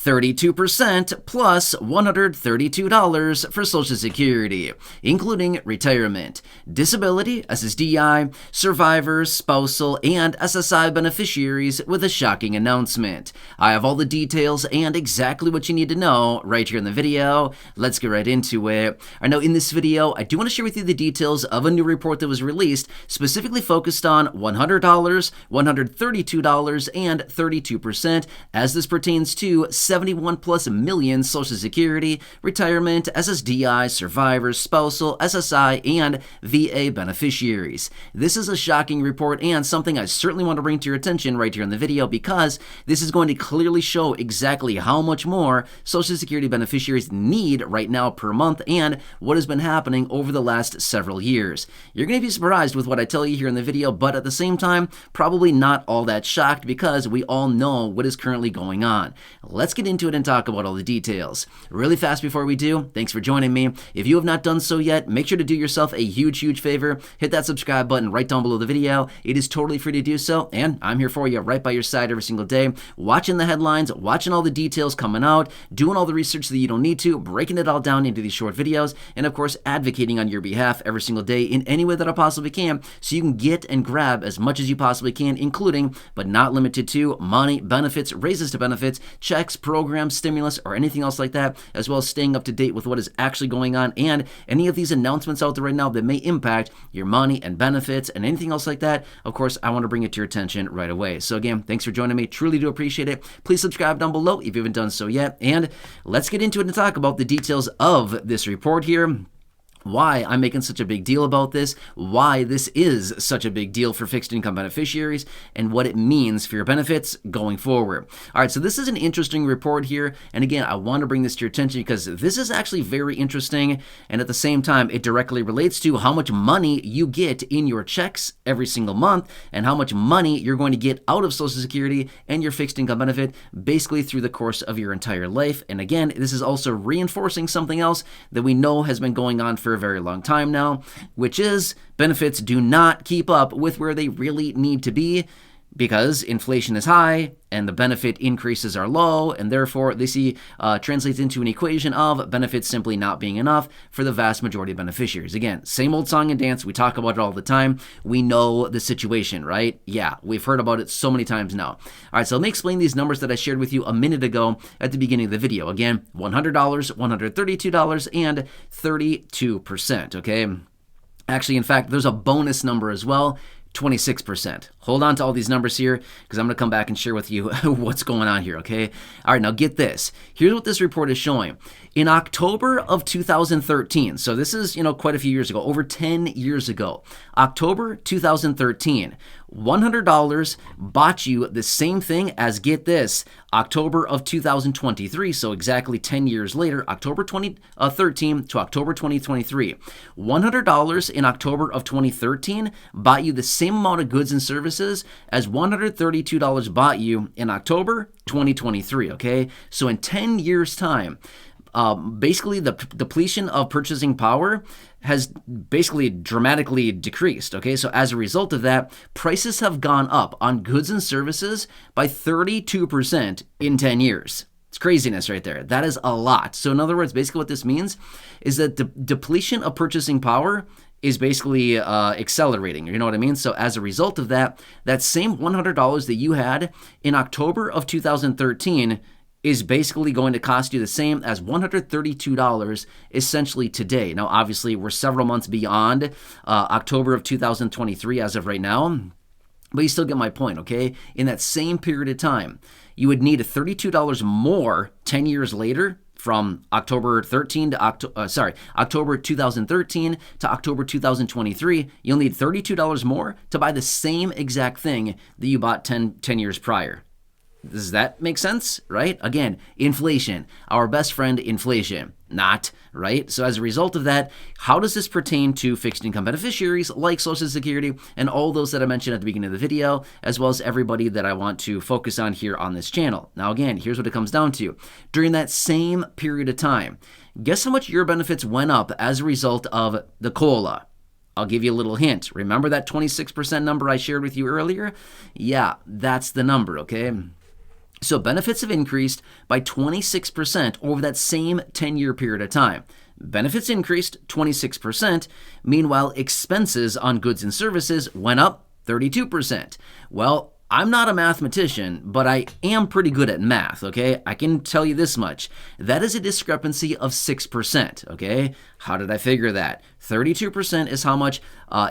32% plus $132 for Social Security, including retirement, disability, SSDI, survivors, spousal, and SSI beneficiaries with a shocking announcement. I have all the details and exactly what you need to know right here in the video. Let's get right into it. I know in this video, I do want to share with you the details of a new report that was released, specifically focused on $100, $132, and 32% as this pertains to 71 plus million Social Security, retirement, SSDI, survivors, spousal, SSI, and VA beneficiaries. This is a shocking report and something I certainly want to bring to your attention right here in the video because this is going to clearly show exactly how much more Social Security beneficiaries need right now per month and what has been happening over the last several years. You're going to be surprised with what I tell you here in the video, but at the same time, probably not all that shocked because we all know what is currently going on. Let's get into it and talk about all the details. Really fast before we do, thanks for joining me. If you have not done so yet, make sure to do yourself a huge favor. Hit that subscribe button right down below the video. It is totally free to do so, and I'm here for you right by your side every single day, watching the headlines, watching all the details coming out, doing all the research that you don't need to, breaking it all down into these short videos, and of course, advocating on your behalf every single day in any way that I possibly can so you can get and grab as much as you possibly can, including, but not limited to, money, benefits, raises to benefits, checks, programs, stimulus, or anything else like that, as well as staying up to date with what is actually going on and any of these announcements out there right now that may impact your money and benefits and anything else like that. Of course, I want to bring it to your attention right away. So again, thanks for joining me. Truly do appreciate it. Please subscribe down below if you haven't done so yet. And let's get into it and talk about the details of this report here. Why I'm making such a big deal about this, why this is such a big deal for fixed income beneficiaries, and what it means for your benefits going forward. All right, so this is an interesting report here, and again, I want to bring this to your attention because this is actually very interesting, and at the same time, it directly relates to how much money you get in your checks every single month, and how much money you're going to get out of Social Security and your fixed income benefit, basically through the course of your entire life. And again, this is also reinforcing something else that we know has been going on for a very long time now, which is benefits do not keep up with where they really need to be because inflation is high and the benefit increases are low, and therefore this translates into an equation of benefits simply not being enough for the vast majority of beneficiaries. Again, same old song and dance. We talk about it all the time. We know the situation, right? Yeah, we've heard about it so many times now. All right, so let me explain these numbers that I shared with you a minute ago at the beginning of the video. Again, $100, $132, and 32%, okay? Actually, in fact, there's a bonus number as well, 26%. Hold on to all these numbers here because I'm going to come back and share with you what's going on here, okay? All right, now get this. Here's what this report is showing. In October of 2013, so this is, quite a few years ago, over 10 years ago, October 2013, $100 bought you the same thing as, get this, October of 2023, so exactly 10 years later, October 2013 to October 2023. $100 in October of 2013 bought you the same amount of goods and services as $132 bought you in October 2023, okay? So in 10 years' time, basically the depletion of purchasing power has basically dramatically decreased, okay? So as a result of that, prices have gone up on goods and services by 32% in 10 years. It's craziness right there. That is a lot. So in other words, basically what this means is that the depletion of purchasing power is basically accelerating, you know what I mean? So as a result of that, that same $100 that you had in October of 2013 is basically going to cost you the same as $132 essentially today. Now, obviously, we're several months beyond October of 2023 as of right now, but you still get my point, okay? In that same period of time, you would need $32 more 10 years later from October 2013 to October 2023. You'll need $32 more to buy the same exact thing that you bought 10 years prior. Does that make sense, right? Again, inflation, our best friend inflation, not, right? So as a result of that, how does this pertain to fixed income beneficiaries like Social Security and all those that I mentioned at the beginning of the video, as well as everybody that I want to focus on here on this channel? Now, again, here's what it comes down to. During that same period of time, guess how much your benefits went up as a result of the COLA? I'll give you a little hint. Remember that 26% number I shared with you earlier? Yeah, that's the number, okay? So benefits have increased by 26% over that same 10-year period of time. Benefits increased 26%. Meanwhile, expenses on goods and services went up 32%. Well, I'm not a mathematician, but I am pretty good at math, okay? I can tell you this much. That is a discrepancy of 6%, okay? How did I figure that? 32% is how much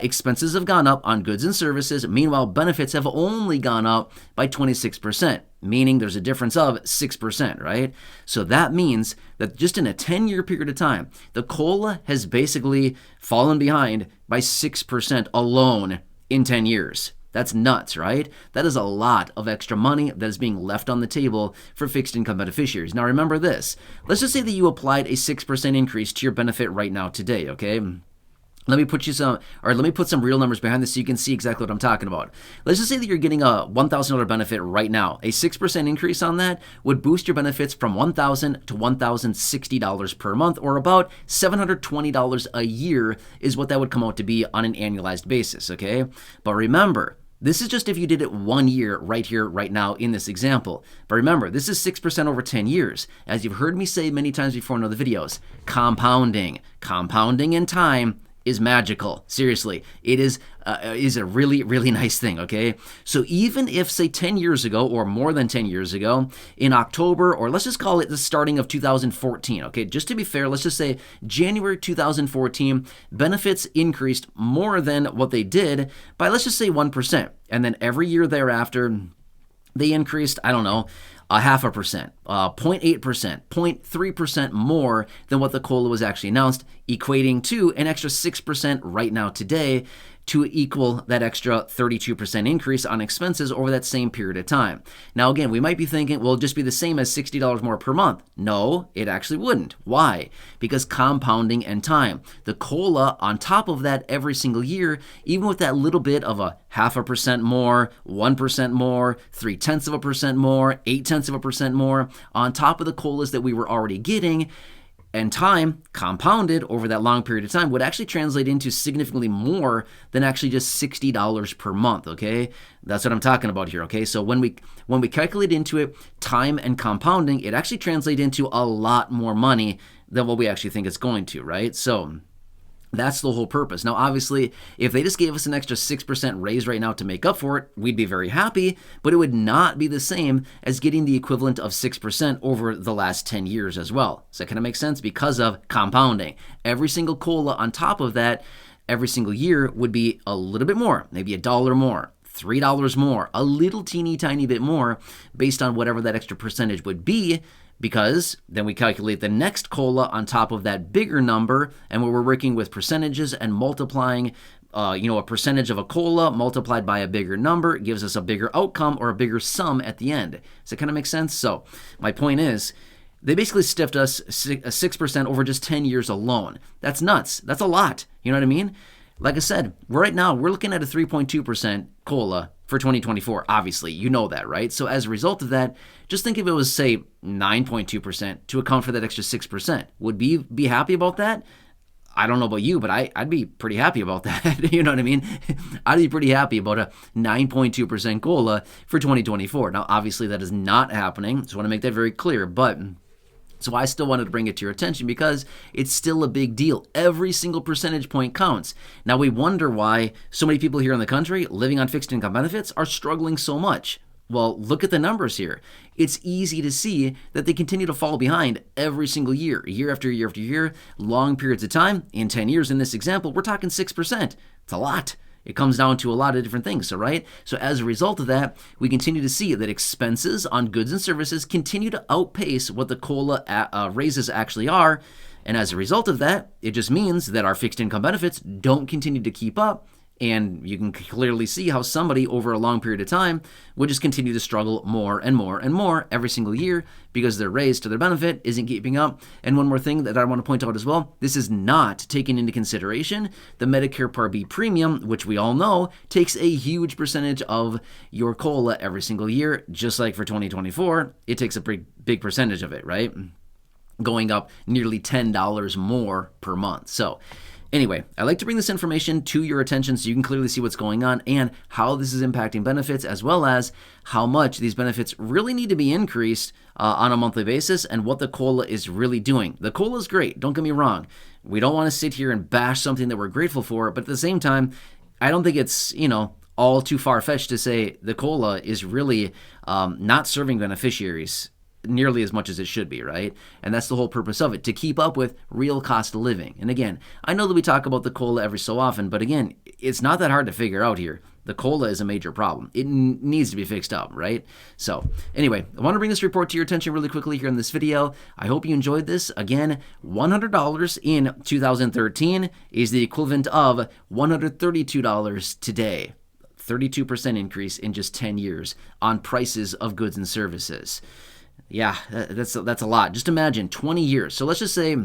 expenses have gone up on goods and services. Meanwhile, benefits have only gone up by 26%, meaning there's a difference of 6%, right? So that means that just in a 10-year period of time, the COLA has basically fallen behind by 6% alone in 10 years. That's nuts, right? That is a lot of extra money that is being left on the table for fixed income beneficiaries. Now remember this. Let's just say that you applied a 6% increase to your benefit right now today, okay? Let me put some real numbers behind this so you can see exactly what I'm talking about. Let's just say that you're getting a $1,000 benefit right now. A 6% increase on that would boost your benefits from $1,000 to $1,060 per month, or about $720 a year is what that would come out to be on an annualized basis, okay? But remember, this is just if you did it 1 year right here, right now in this example. But remember, this is 6% over 10 years. As you've heard me say many times before in other videos, compounding in time is magical. Seriously, it is a really, really nice thing, okay? So even if, say, 10 years ago or more than 10 years ago, in October, or let's just call it the starting of 2014, okay? Just to be fair, let's just say January 2014, benefits increased more than what they did by, let's just say, 1%. And then every year thereafter, they increased, I don't know, 0.5%, 0.8%, 0.3% more than what the COLA was actually announced, equating to an extra 6% right now today to equal that extra 32% increase on expenses over that same period of time. Now again, we might be thinking, well, it'll just be the same as $60 more per month. No, it actually wouldn't. Why? Because compounding and time. The COLA on top of that every single year, even with that little bit of a 0.5% more, 1% more, 0.3% more, 0.8% more, on top of the COLAs that we were already getting, and time compounded over that long period of time would actually translate into significantly more than actually just $60 per month, okay? That's what I'm talking about here, okay? So when we calculate into it time and compounding, it actually translates into a lot more money than what we actually think it's going to, right? So that's the whole purpose. Now, obviously, if they just gave us an extra 6% raise right now to make up for it, we'd be very happy, but it would not be the same as getting the equivalent of 6% over the last 10 years as well. Does that kind of make sense? Because of compounding. Every single COLA on top of that, every single year would be a little bit more, maybe $1 more, $3 more, a little teeny tiny bit more based on whatever that extra percentage would be, because then we calculate the next COLA on top of that bigger number, and when we're working with percentages and multiplying a percentage of a COLA multiplied by a bigger number gives us a bigger outcome or a bigger sum at the end. Does that kind of make sense? So my point is, they basically stiffed us 6% over just 10 years alone. That's nuts. That's a lot. You know what I mean? Like I said, right now we're looking at a 3.2% COLA for 2024. Obviously, you know that, right? So as a result of that, just think if it was, say, 9.2% to account for that extra 6%. Would be happy about that? I don't know about you, but I'd be pretty happy about that. You know what I mean? I'd be pretty happy about a 9.2% COLA for 2024. Now, obviously, that is not happening. So I want to make that very clear. But so I still wanted to bring it to your attention because it's still a big deal. Every single percentage point counts. Now, we wonder why so many people here in the country living on fixed income benefits are struggling so much. Well, look at the numbers here. It's easy to see that they continue to fall behind every single year, year after year after year, long periods of time. In 10 years, in this example, we're talking 6%. It's a lot. It comes down to a lot of different things, right? So as a result of that, we continue to see that expenses on goods and services continue to outpace what the COLA raises actually are. And as a result of that, it just means that our fixed income benefits don't continue to keep up. And you can clearly see how somebody over a long period of time would just continue to struggle more and more and more every single year because their raise to their benefit isn't keeping up. And one more thing that I want to point out as well, this is not taking into consideration the Medicare Part B premium, which we all know takes a huge percentage of your COLA every single year. Just like for 2024, it takes a big percentage of it, right? Going up nearly $10 more per month. So Anyway, I like to bring this information to your attention so you can clearly see what's going on and how this is impacting benefits, as well as how much these benefits really need to be increased on a monthly basis and what the COLA is really doing. The COLA is great, don't get me wrong. We don't want to sit here and bash something that we're grateful for, but at the same time, I don't think it's, all too far-fetched to say the COLA is really not serving beneficiaries nearly as much as it should be, right? And that's the whole purpose of it, to keep up with real cost of living. And again, I know that we talk about the COLA every so often, but again, it's not that hard to figure out here. The COLA is a major problem. It needs to be fixed up, right? So anyway, I want to bring this report to your attention really quickly here in this video. I hope you enjoyed this. Again, $100 in 2013 is the equivalent of $132 today. 32% increase in just 10 years on prices of goods and services. Yeah, that's a lot. Just imagine 20 years. So let's just say,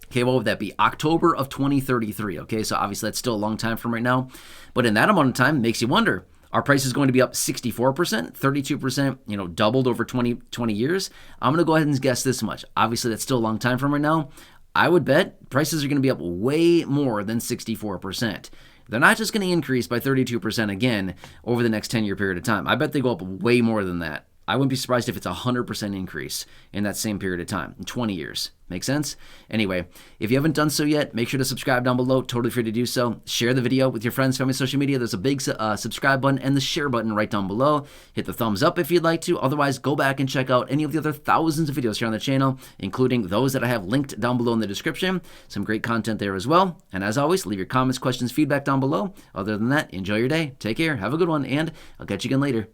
okay, what would that be? October of 2033. Okay, so obviously that's still a long time from right now. But in that amount of time, it makes you wonder, are prices going to be up 64%, 32%, doubled over 20 years? I'm going to go ahead and guess this much. Obviously, that's still a long time from right now. I would bet prices are going to be up way more than 64%. They're not just going to increase by 32% again over the next 10-year period of time. I bet they go up way more than that. I wouldn't be surprised if it's a 100% increase in that same period of time, in 20 years. Make sense? Anyway, if you haven't done so yet, make sure to subscribe down below. Totally free to do so. Share the video with your friends, family, social media. There's a big subscribe button and the share button right down below. Hit the thumbs up if you'd like to. Otherwise, go back and check out any of the other thousands of videos here on the channel, including those that I have linked down below in the description. Some great content there as well. And as always, leave your comments, questions, feedback down below. Other than that, enjoy your day. Take care. Have a good one. And I'll catch you again later.